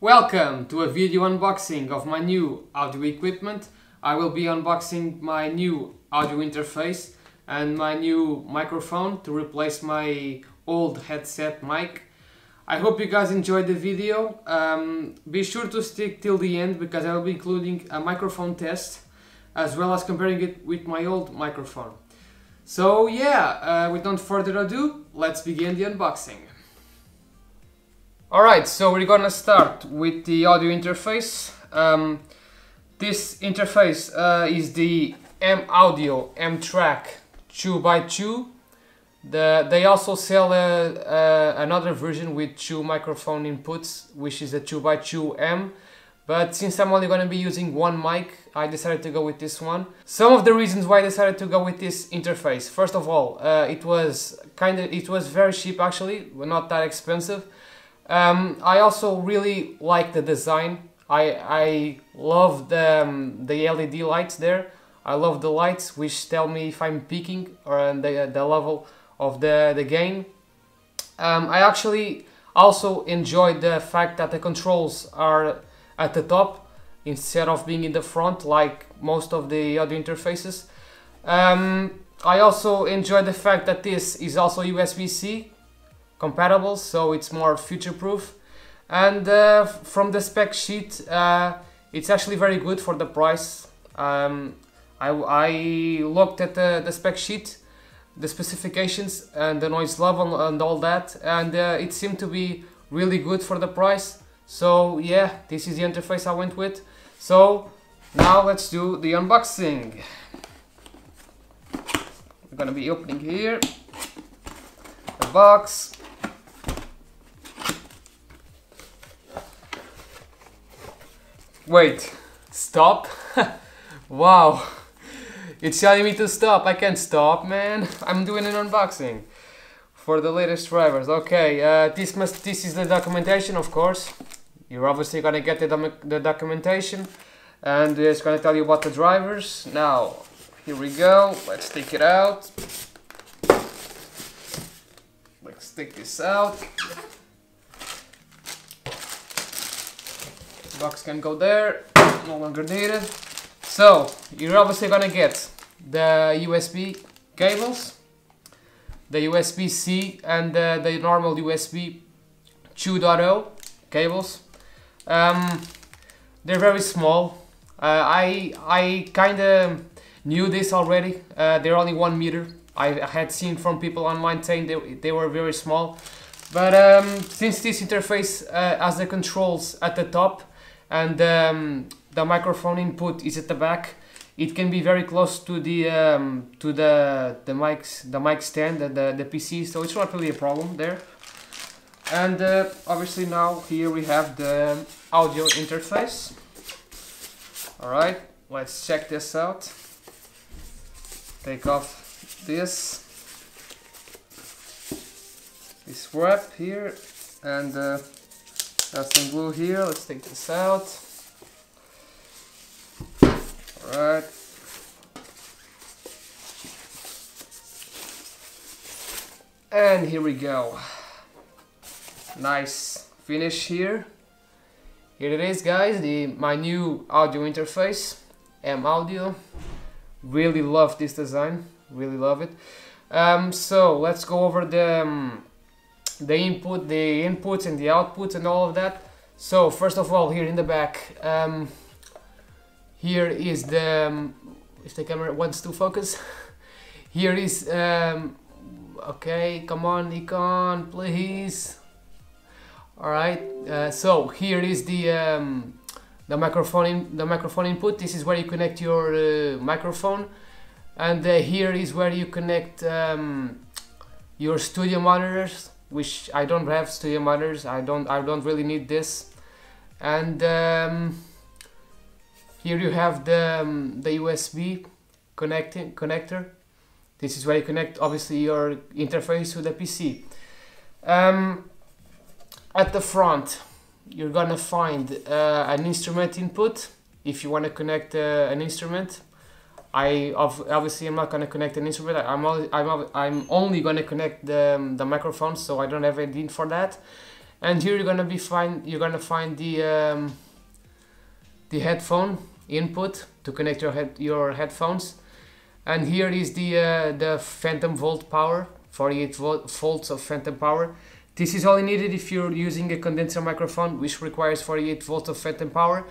Welcome to a video unboxing of my new audio equipment. I will be unboxing my new audio interface and my new microphone to replace my old headset mic. I hope you guys enjoyed the video. Be sure to stick till the end because I will be including a microphone test as well as comparing it with my old microphone. So yeah, without further ado, let's begin the unboxing. Alright, so we're gonna start with the audio interface. This interface is the M-Audio M-Track 2x2. They also sell another version with two microphone inputs, which is a 2x2M. But since I'm only gonna be using one mic, I decided to go with this one. Some of the reasons why I decided to go with this interface. First of all, it was very cheap actually, not that expensive. I also really like the design. I love the LED lights there. I love the lights which tell me if I'm peaking or the level of the gain. I actually also enjoyed the fact that the controls are at the top instead of being in the front like most of the audio interfaces. I also enjoyed the fact that this is also USB-C compatible, so it's more future-proof. And from the spec sheet, it's actually very good for the price. I looked at the spec sheet, the specifications and the noise level and all that, and it seemed to be really good for the price. So yeah, this is the interface I went with. So now let's do the unboxing. We're gonna be opening here the box. Wait, stop? Wow, it's telling me to stop. I can't stop, man. I'm doing an unboxing for the latest drivers. Okay, this is the documentation, of course. You're obviously gonna get the documentation, and it's gonna tell you about the drivers. Now, here we go. Let's take it out. Let's take this out. Box can go there, no longer needed. So you're obviously gonna get the USB cables, the USB-C and the normal USB 2.0 cables. They're very small. I kinda knew this already. They're only 1 meter. I had seen from people online saying they were very small, but since this interface has the controls at the top and the microphone input is at the back, it can be very close to the mic stand and the PC, so it's not really a problem there. And obviously now here we have the audio interface. Alright, let's check this out. Take off this wrap here, and got some glue here. Let's take this out. Alright. And here we go. Nice finish here. Here it is, guys, my new audio interface, M-Audio. Really love this design, really love it. So let's go over the inputs and the outputs and all of that. So first of all, here in the back, here is the if the camera wants to focus. Here is okay, come on Nikon, please. All right, so here is the microphone input. This is where you connect your microphone, and here is where you connect your studio monitors, which I don't have studio monitors. I don't really need this. And here you have the USB connector. This is where you connect obviously your interface to the PC. At the front you're gonna find an instrument input if you want to connect an instrument. Obviously I'm not going to connect an instrument. I'm only going to connect the microphone, so I don't have a need for that. And here you're gonna find the headphone input to connect your headphones. And here is the phantom volt power, 48 volts of phantom power. This is only needed if you're using a condenser microphone, which requires 48 volts of phantom power.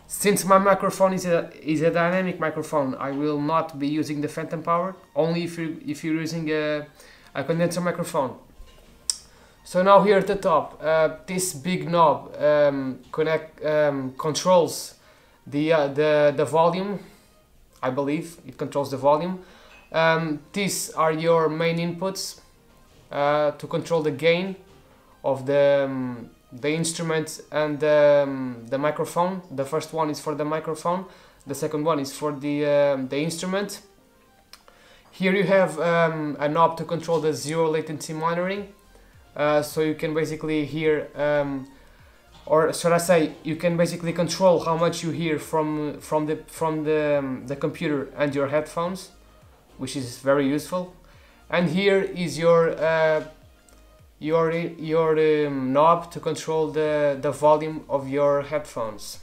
Since my microphone is a dynamic microphone, I will not be using the phantom power, only if you're using a condenser microphone. So now here at the top, this big knob controls the volume. I believe it controls the volume. These are your main inputs to control the gain of the instrument and the microphone. The first one is for the microphone, the second one is for the instrument. Here you have a knob to control the zero latency monitoring, so you can basically hear, or should I say, you can basically control how much you hear from the computer and your headphones, which is very useful. And here is your knob to control the volume of your headphones.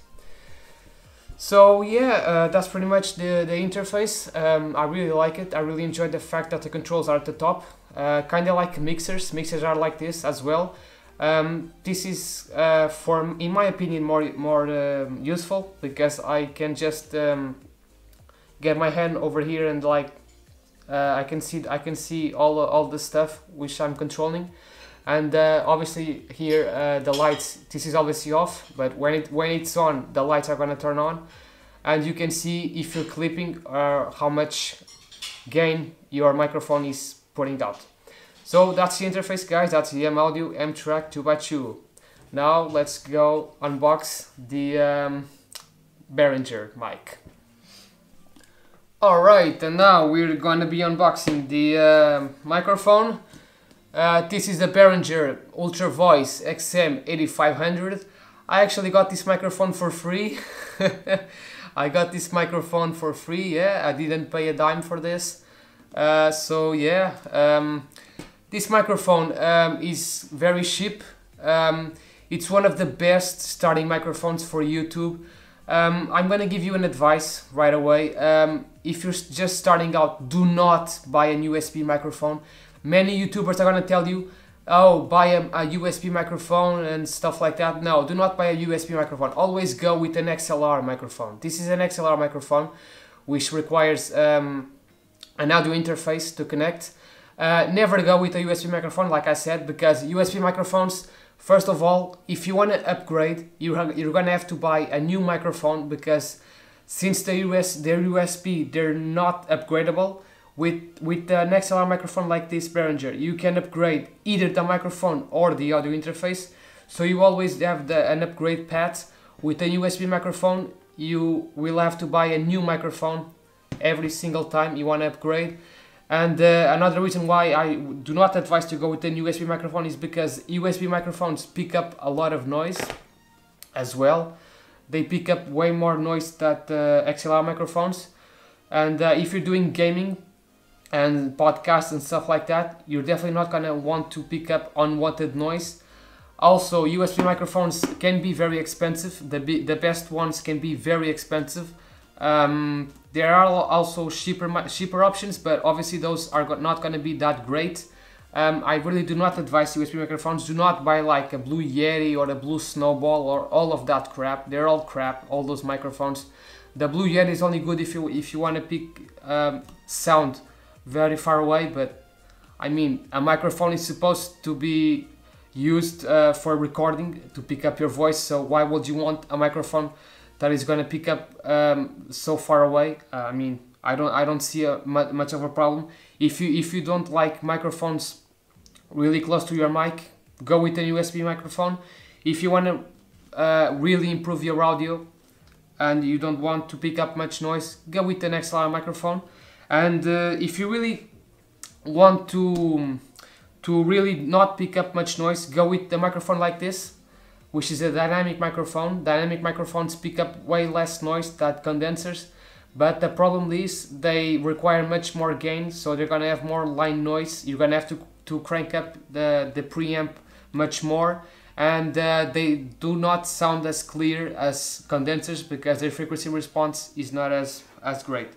So yeah, that's pretty much the interface. I really like it. I really enjoy the fact that the controls are at the top, kind of like mixers. Mixers are like this as well. This is, in my opinion, more useful, because I can just get my hand over here and I can see all the stuff which I'm controlling. And obviously here the lights, this is obviously off, but when it's on, the lights are gonna turn on, and you can see if you're clipping how much gain your microphone is putting out. So that's the interface, guys. That's the M-Audio M-Track 2x2. Now let's go unbox the Behringer mic. Alright, and now we're gonna be unboxing the microphone. This is the Behringer Ultra Voice XM8500. I actually got this microphone for free. I got this microphone for free, yeah. I didn't pay a dime for this. So yeah, this microphone is very cheap. It's one of the best starting microphones for YouTube. I'm gonna give you an advice right away. If you're just starting out, do not buy a USB microphone. Many YouTubers are gonna tell you, oh, buy a USB microphone and stuff like that. No, do not buy a USB microphone. Always go with an XLR microphone. This is an XLR microphone, which requires an audio interface to connect. Never go with a USB microphone, like I said, because USB microphones, first of all, if you want to upgrade, you're gonna have to buy a new microphone, because since they're USB, they're not upgradable. With an XLR microphone like this Behringer, you can upgrade either the microphone or the audio interface, so you always have an upgrade path. With a USB microphone, you will have to buy a new microphone every single time you want to upgrade. And another reason why I do not advise to go with an USB microphone is because USB microphones pick up a lot of noise as well. They pick up way more noise than XLR microphones. And if you're doing gaming and podcasts and stuff like that, you're definitely not gonna want to pick up unwanted noise. Also, USB microphones can be very expensive. The best ones can be very expensive. There are also cheaper options, but obviously those are not gonna be that great. I really do not advise USB microphones. Do not buy like a Blue Yeti or a Blue Snowball or all of that crap. They're all crap, all those microphones. The Blue Yeti is only good if you want to pick sound very far away, but I mean, a microphone is supposed to be used for recording, to pick up your voice, so why would you want a microphone that is going to pick up so far away? I mean, I don't see much of a problem. If you don't like microphones really close to your mic, go with a USB microphone. If you want to really improve your audio and you don't want to pick up much noise, go with an XLR microphone. And if you really want to really not pick up much noise, go with the microphone like this, which is a dynamic microphone. Dynamic microphones pick up way less noise than condensers, but the problem is they require much more gain, so they're gonna have more line noise. You're gonna have to crank up the preamp much more, and they do not sound as clear as condensers because their frequency response is not as great.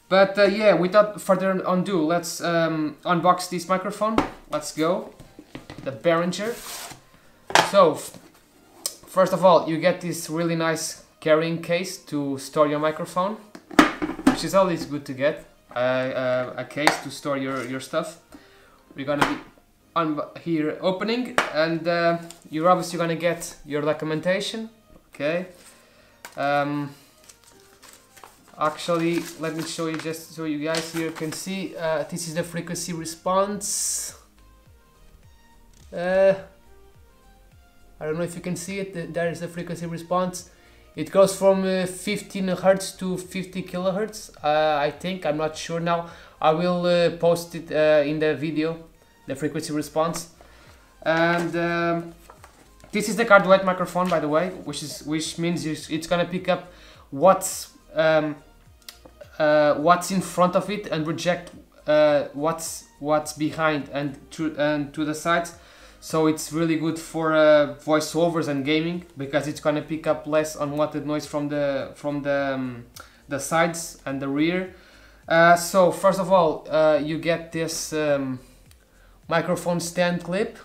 But yeah, without further ado, let's unbox this microphone. Let's go. The Behringer. So first of all, you get this really nice carrying case to store your microphone, which is always good to get, a case to store your stuff. We're gonna be here opening, and you're obviously gonna get your documentation. Okay. Actually, let me show you, just so you guys here can see. This is the frequency response. I don't know if you can see it. There is the frequency response. It goes from 15 Hertz to 50 kilohertz. I think, I'm not sure now. I will post it in the video, the frequency response. And this is the cardioid microphone, by the way, which means it's gonna pick up what's in front of it and reject what's behind and to the sides. So it's really good for voiceovers and gaming, because it's gonna pick up less unwanted noise from the sides and the rear. So first of all, you get this microphone stand clip,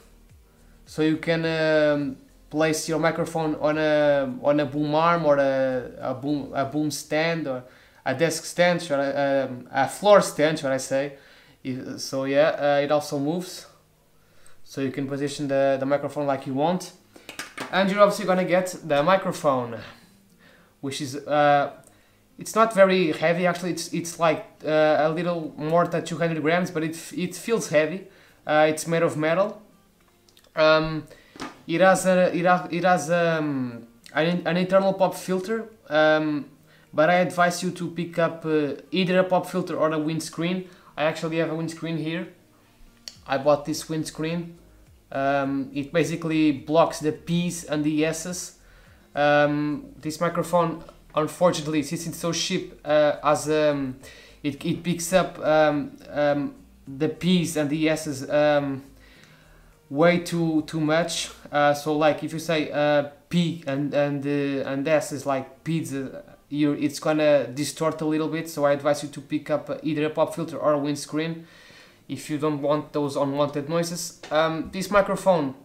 so you can place your microphone on a boom arm, or a boom stand, or a desk stand, a floor stand, should I say. So yeah, it also moves, so you can position the microphone like you want. And you're obviously gonna get the microphone, which is it's not very heavy. Actually, it's like a little more than 200 grams, but it feels heavy. It's made of metal. It has an internal pop filter, but I advise you to pick up either a pop filter or a windscreen. I actually have a windscreen here. I bought this windscreen. It basically blocks the P's and the S's. This microphone, unfortunately, since it's so cheap, it picks up the P's and the S's way too much. So like if you say P and S is like pizza, it's gonna distort a little bit. So I advise you to pick up either a pop filter or a windscreen if you don't want those unwanted noises. This microphone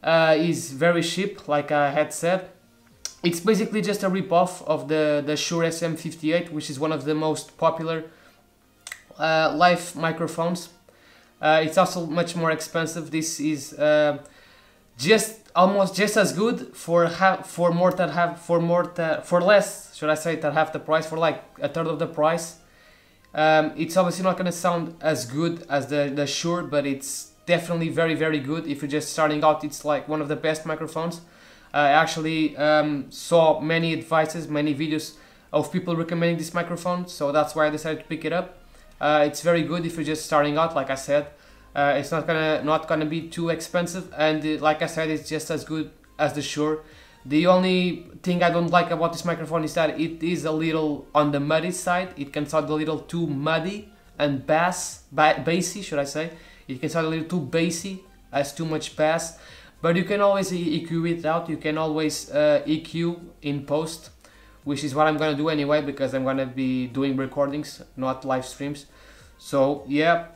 is very cheap, like I had said. It's basically just a rip-off of the Shure XM58, which is one of the most popular live microphones. It's also much more expensive. This is almost just as good for less, should I say, than half the price, for like a third of the price. It's obviously not going to sound as good as the Shure, but it's definitely very, very good. If you're just starting out, it's like one of the best microphones. I actually saw many advices, many videos of people recommending this microphone, so that's why I decided to pick it up. It's very good if you're just starting out, like I said. It's not gonna be too expensive, and like I said, it's just as good as the Shure. The only thing I don't like about this microphone is that it is a little on the muddy side. It can sound a little too muddy and bassy, should I say. It can sound a little too bassy, has too much bass. But you can always EQ it out. You can always EQ in post, which is what I'm gonna do anyway, because I'm gonna be doing recordings, not live streams. So yeah,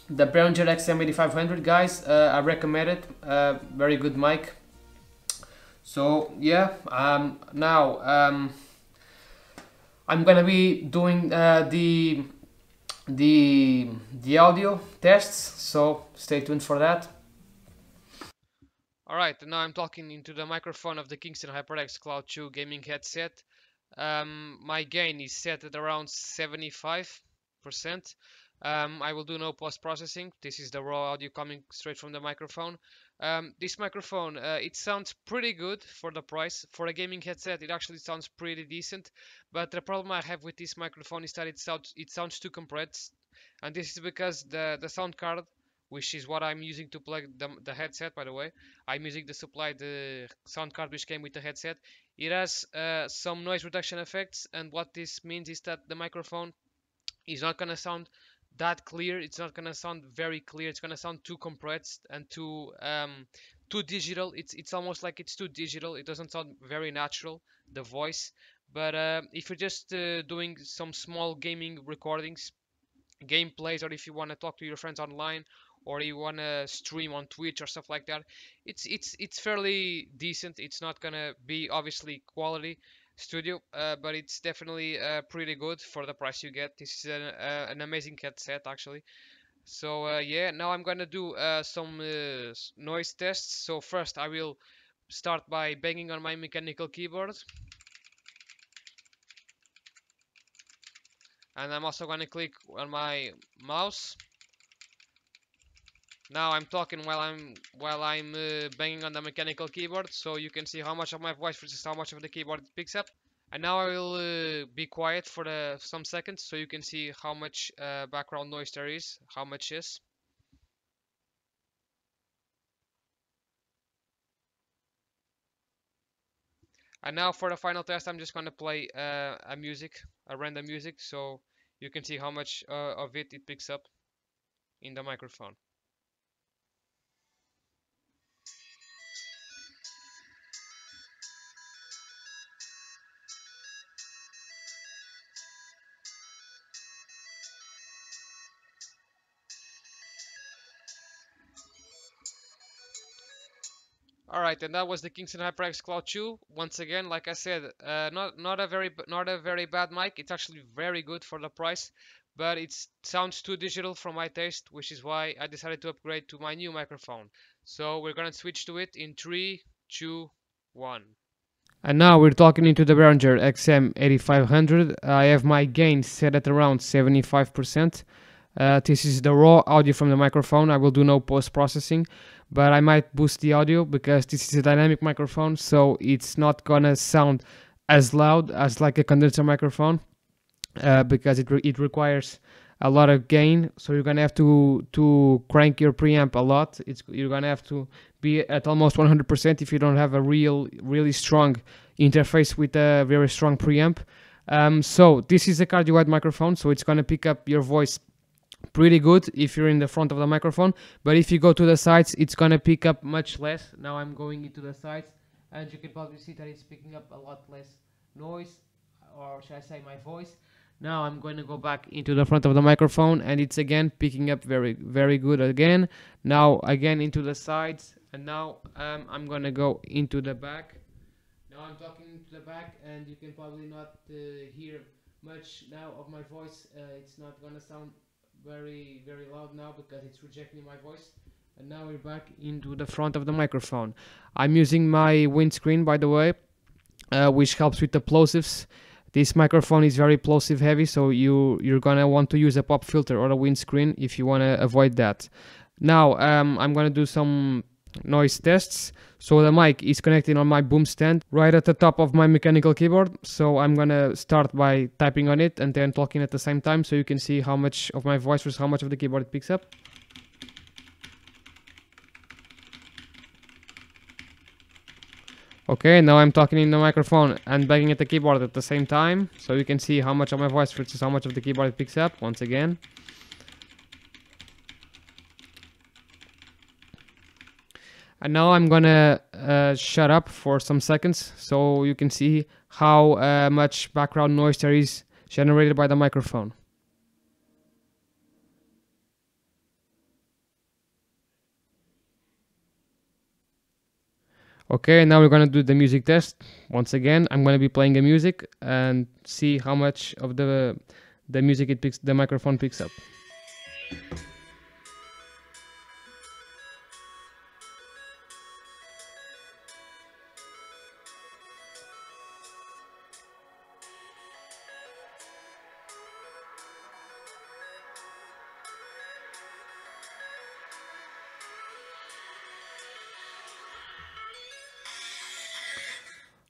the Behringer XM8500, guys, I recommend it. Very good mic. So yeah, now I'm gonna be doing the audio tests, so stay tuned for that. Alright, now I'm talking into the microphone of the Kingston HyperX Cloud 2 gaming headset. My gain is set at around 75%. I will do no post-processing. This is the raw audio coming straight from the microphone. This microphone, it sounds pretty good for the price. For a gaming headset, it actually sounds pretty decent. But the problem I have with this microphone is that it sounds too compressed. And this is because the sound card, which is what I'm using to plug the headset, by the way. I'm using the sound card which came with the headset. It has some noise reduction effects, and what this means is that the microphone is not gonna sound that clear. It's not gonna sound very clear. It's gonna sound too compressed and too digital. It's almost like it's too digital. It doesn't sound very natural, the voice. But if you're just doing some small gaming recordings, gameplays, or if you want to talk to your friends online, or you want to stream on Twitch or stuff like that, it's fairly decent. It's not gonna be obviously quality studio, but it's definitely pretty good for the price you get. This is an amazing headset actually. So yeah, now I'm gonna do some noise tests. So first I will start by banging on my mechanical keyboard, and I'm also gonna click on my mouse. Now I'm talking while I'm banging on the mechanical keyboard, so you can see how much of my voice versus how much of the keyboard it picks up. And now I will be quiet for some seconds, so you can see how much background noise there is, how much is. And now for the final test, I'm just gonna play a random music, so you can see how much of it picks up in the microphone. Alright, and that was the Kingston HyperX Cloud 2. Once again, like I said, not a very bad mic. It's actually very good for the price, but it sounds too digital for my taste, which is why I decided to upgrade to my new microphone. So we're gonna switch to it in 3, 2, 1. And now we're talking into the Behringer XM8500. I have my gain set at around 75%. This is the raw audio from the microphone. I will do no post-processing, but I might boost the audio because this is a dynamic microphone, so it's not gonna sound as loud as like a condenser microphone, because it requires a lot of gain. So you're gonna have to crank your preamp a lot. You're gonna have to be at almost 100% if you don't have a really strong interface with a very strong preamp. So this is a cardioid microphone, so it's gonna pick up your voice pretty good if you're in the front of the microphone, but if you go to the sides, it's gonna pick up much less. Now I'm going into the sides, and you can probably see that it's picking up a lot less noise, or should I say my voice. Now I'm going to go back into the front of the microphone, and it's again picking up very good again. Now again into the sides, and now I'm gonna go into the back. Now I'm talking into the back, and you can probably not hear much now of my voice. It's not gonna sound very loud now because it's rejecting my voice. And now we're back into the front of the microphone. I'm using my windscreen, by the way, which helps with the plosives. This microphone is very plosive heavy, so you're gonna want to use a pop filter or a windscreen if you want to avoid that. Now I'm gonna do some noise tests. So the mic is connected on my boom stand right at the top of my mechanical keyboard. So I'm gonna start by typing on it and then talking at the same time, so you can see how much of my voice versus how much of the keyboard it picks up. Okay, now I'm talking in the microphone and banging at the keyboard at the same time, so you can see how much of my voice versus how much of the keyboard it picks up once again. And now I'm gonna shut up for some seconds, so you can see how much background noise there is generated by the microphone. Okay, now we're gonna do the music test. Once again, I'm gonna be playing the music and see how much of the music the microphone picks up.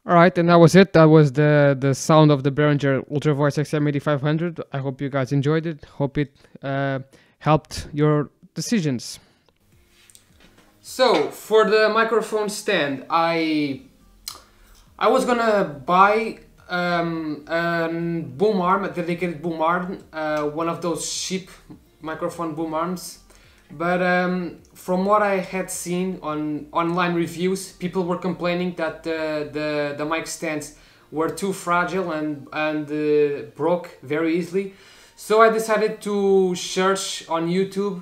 Alright, and that was it. That was the sound of the Behringer Ultra Voice XM8500. I hope you guys enjoyed it. Hope it helped your decisions. So, for the microphone stand, I was gonna buy a boom arm, a dedicated boom arm, one of those cheap microphone boom arms. But from what I had seen on online reviews, people were complaining that the mic stands were too fragile and broke very easily. So I decided to search on YouTube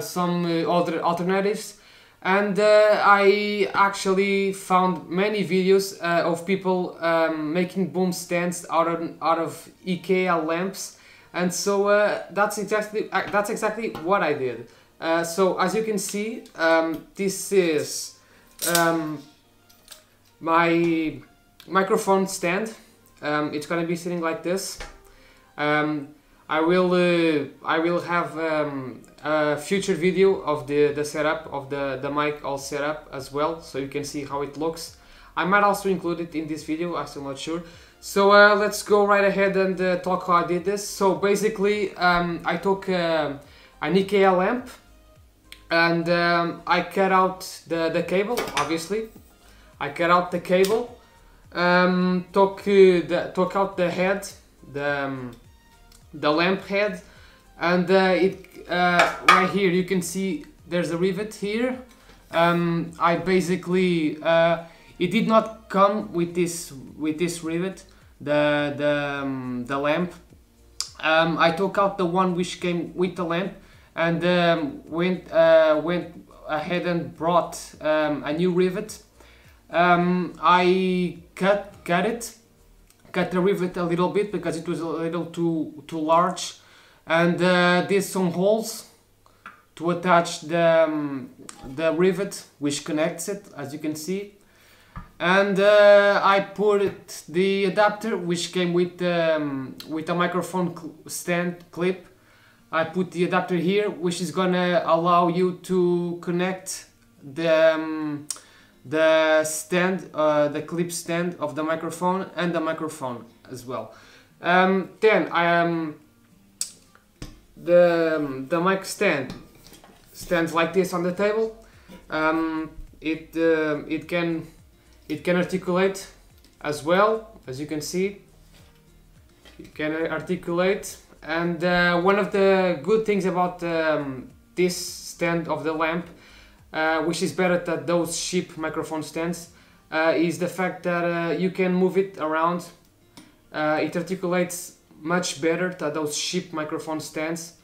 some other alternatives, and I actually found many videos of people making boom stands out of IKEA lamps. And so that's exactly what I did. So as you can see, this is my microphone stand. It's gonna be sitting like this. I will have a future video of the setup of the mic all set up as well, so you can see how it looks. I might also include it in this video, I'm still not sure. So let's go right ahead and talk how I did this. So basically I took an IKEA lamp and I cut out the cable, obviously. I cut out the cable, took out the head, the lamp head, and right here you can see there's a rivet here. I basically it did not come with this rivet, the lamp. I took out the one which came with the lamp and went ahead and brought a new rivet. I cut the rivet a little bit because it was a little too large, and did some holes to attach the rivet which connects it, as you can see. And I put the adapter which came with a microphone stand clip. I put the adapter here, which is gonna allow you to connect the stand, the clip stand of the microphone and the microphone as well. Then the mic stands like this on the table. It can articulate as well, as you can see. It can articulate, and one of the good things about this stand of the lamp, which is better than those cheap microphone stands, is the fact that you can move it around. It articulates much better than those cheap microphone stands.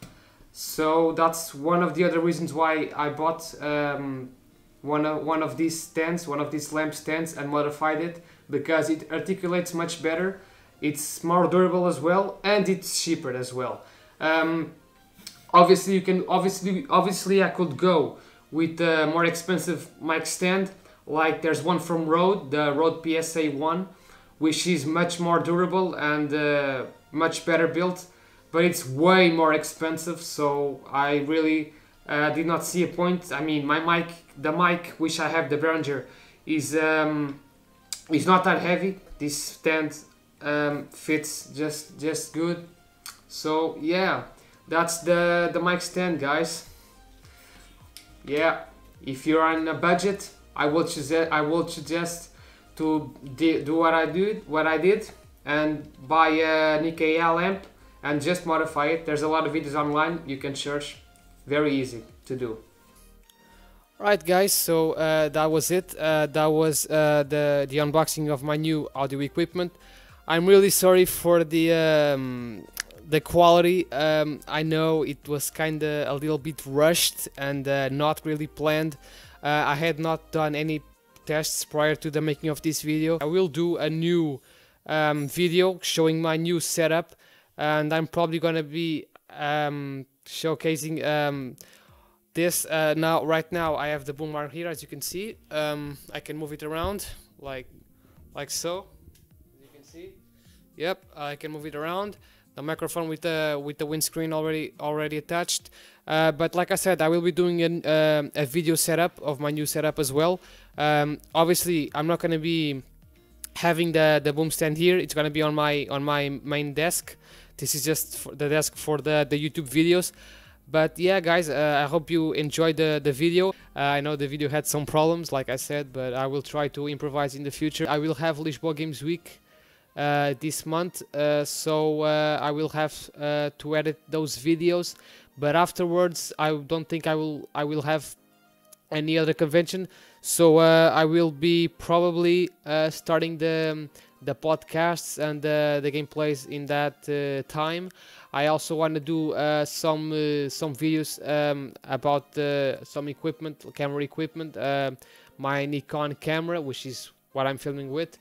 So that's one of the other reasons why I bought one of these stands, one of these lamp stands, and modified it, because it articulates much better. It's more durable as well, and it's cheaper as well. Obviously I could go with a more expensive mic stand, like there's one from Rode, the Rode PSA1, which is much more durable and much better built, but it's way more expensive, so I really did not see a point. I mean, the mic which I have, the Behringer, is not that heavy. This stand fits just good. So yeah, that's the mic stand, guys. Yeah, if you're on a budget, I will suggest to do what I did, and buy an IKEA lamp and just modify it. There's a lot of videos online you can search. Very easy to do. Right, guys, so that was it. That was the unboxing of my new audio equipment. I'm really sorry for the quality. I know it was kinda a little bit rushed and not really planned. I had not done any tests prior to the making of this video. I will do a new video showing my new setup, and I'm probably gonna be showcasing this. Right now I have the boom arm here, as you can see. I can move it around like so, as you can see. Yep, I can move it around. The microphone with the windscreen already attached. But like I said, I will be doing a video setup of my new setup as well. Obviously, I'm not going to be having the boom stand here. It's going to be on my main desk. This is just the desk for the YouTube videos. But yeah, guys, I hope you enjoyed the video. I know the video had some problems, like I said, but I will try to improvise in the future. I will have Lisboa Games Week this month, so I will have to edit those videos, but afterwards I don't think I will have any other convention, so I will be probably starting the podcasts and the gameplays in that time. I also want to do some videos about some equipment, camera equipment, my Nikon camera, which is what I'm filming with,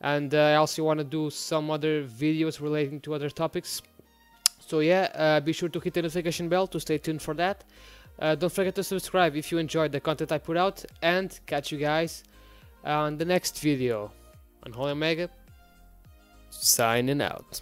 and I also want to do some other videos relating to other topics. So yeah, be sure to hit the notification bell to stay tuned for that. Don't forget to subscribe if you enjoyed the content I put out, and catch you guys on the next video. Unholy-OMEGA, signing out.